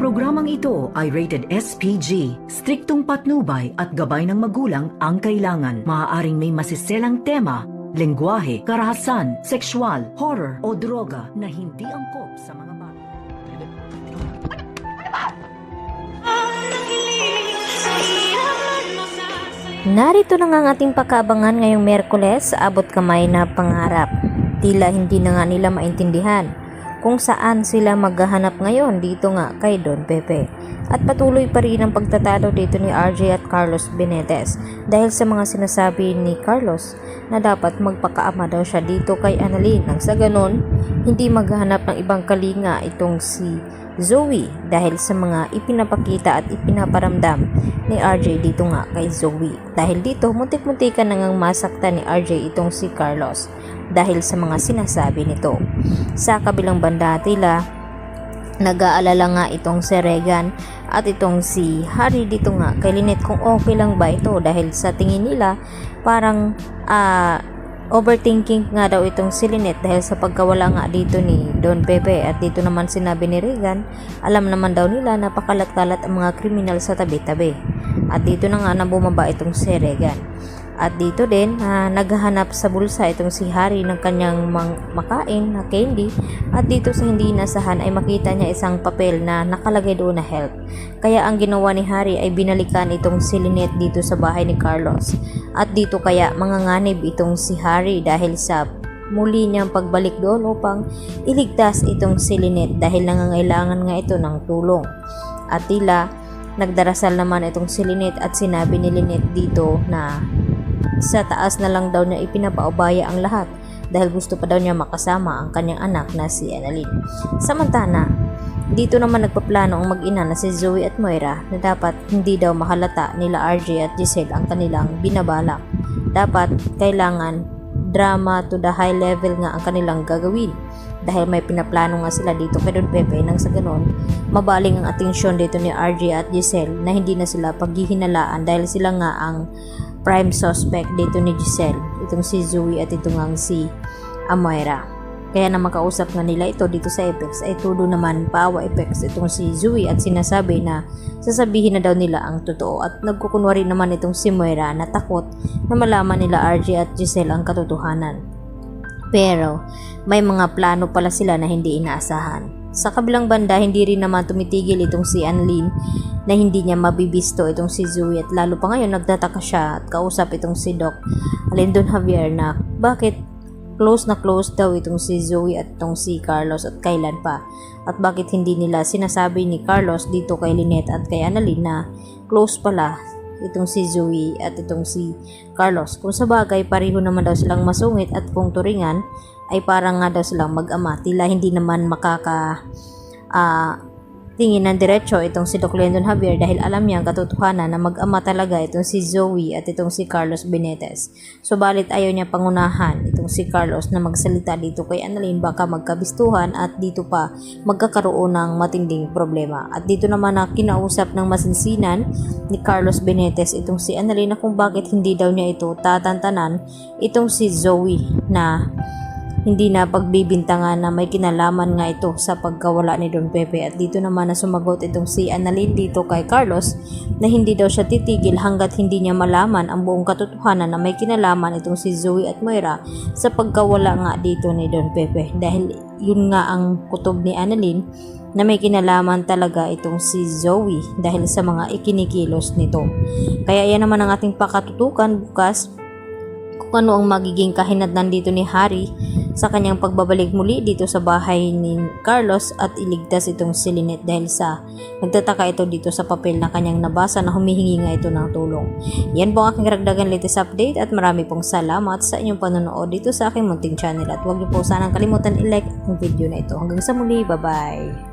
programang ito ay rated SPG. Striktong patnubay at gabay ng magulang ang kailangan. Maaaring may masiselang tema, lengguwahe, karahasan, sexual, horror o droga na hindi angkop sa mga bata. Narito na nga ang ating pagkaabangan ngayong Miyerkules sa abot kamay na pangarap. Tila hindi na nga nila maintindihan kung saan sila maghahanap ngayon dito nga kay Don Pepe. At patuloy pa rin ang pagtatalo dito ni RJ at Carlos Benitez dahil sa mga sinasabi ni Carlos na dapat magpakaama daw siya dito kay Annalyn. Nang sa ganon, hindi maghahanap ng ibang kalinga itong si Zoe dahil sa mga ipinapakita at ipinaparamdam ni RJ dito nga kay Zoe. Dahil dito, muntik-muntikan na ngang masaktan ni RJ itong si Carlos dahil sa mga sinasabi nito. Sa kabilang banda, tila nag-aalala nga itong si Regan at itong si Harry dito nga kay Lynette kung okay lang ba ito dahil sa tingin nila parang overthinking nga daw itong si Lynette dahil sa pagkawala nga dito ni Don Pepe. At dito naman sinabi ni Regan, alam naman daw nila na pakalat-kalat ang mga kriminal sa tabi-tabi. At dito na nga na bumaba itong si Regan. At dito din naghahanap sa bulsa itong si Harry ng kanyang makain na candy. At dito sa hindi inasahan ay makita niya isang papel na nakalagay doon na help. Kaya ang ginawa ni Harry ay binalikan itong si Lynette dito sa bahay ni Carlos. At dito kaya manganganib itong si Harry dahil sa muli niyang pagbalik doon upang iligtas itong si Lynette dahil nangangailangan nga ito ng tulong. At tila nagdarasal naman itong si Lynette at sinabi ni Lynette dito na sa taas na lang daw niya ipinapaubaya ang lahat dahil gusto pa daw niya makasama ang kanyang anak na si Annalyn. Samantala, dito naman nagpaplano ang mag-ina na si Zoe at Moira na dapat hindi daw mahalata nila RJ at Giselle ang kanilang binabalak. Dapat kailangan drama to the high level nga ang kanilang gagawin dahil may pinaplano nga sila dito kay Don Pepe nang sa ganon mabaling ang atensyon dito ni RJ at Giselle na hindi na sila paghihinalaan dahil sila nga ang prime suspect dito ni Giselle, itong si Zoe at itong ang si Moira. Kaya na makausap nga nila ito dito sa Apex ay todo naman paawa Apex itong si Zoe at sinasabi na sasabihin na daw nila ang totoo at nagkukunwari naman itong si Moira na takot na malaman nila RJ at Giselle ang katotohanan. Pero may mga plano pala sila na hindi inaasahan. Sa kabilang banda, hindi rin naman tumitigil itong si Annalyn na hindi niya mabibisto itong si Zoe at lalo pa ngayon nagtataka siya at kausap itong si Doc Alindon Javier na bakit close na close daw itong si Zoe at itong si Carlos at kailan pa at bakit hindi nila sinasabi ni Carlos dito kay Lynette at kay Annalyn na close pala itong si Zoe at itong si Carlos. Kung sa bagay pareho naman daw silang masungit at kung turingan ay parang nga daw silang mag-ama. Tila hindi naman tingin ng diretso itong si Doc Lendon Javier dahil alam niya ang katotohanan na mag-ama talaga itong si Zoe at itong si Carlos Benitez. Subalit ayaw niya pangunahan itong si Carlos na magsalita dito kay Annalyn baka magkabistuhan at dito pa magkakaroon ng matinding problema. At dito naman na kinausap ng masinsinan ni Carlos Benitez itong si Annalyn na kung bakit hindi daw niya ito tatantanan itong si Zoe na hindi na pagbibintangan na may kinalaman nga ito sa pagkawala ni Don Pepe. At dito naman na sumagot itong si Annalyn dito kay Carlos na hindi daw siya titigil hanggat hindi niya malaman ang buong katotohanan na may kinalaman itong si Zoe at Moira sa pagkawala nga dito ni Don Pepe. Dahil yun nga ang kutob ni Annalyn na may kinalaman talaga itong si Zoe dahil sa mga ikinikilos nito. Kaya yan naman ang ating pakatutukan bukas kung ano ang magiging kahinatnan dito ni Harry sa kanyang pagbabalik muli dito sa bahay ni Carlos at iligtas itong si Lynette dahil sa nagtataka ito dito sa papel na kanyang nabasa na humihingi nga ito ng tulong. Yan po ang aking karagdagan latest update at marami pong salamat sa inyong panonood dito sa aking munting channel at huwag niyo po sanang kalimutan i-like ang video na ito. Hanggang sa muli, bye bye!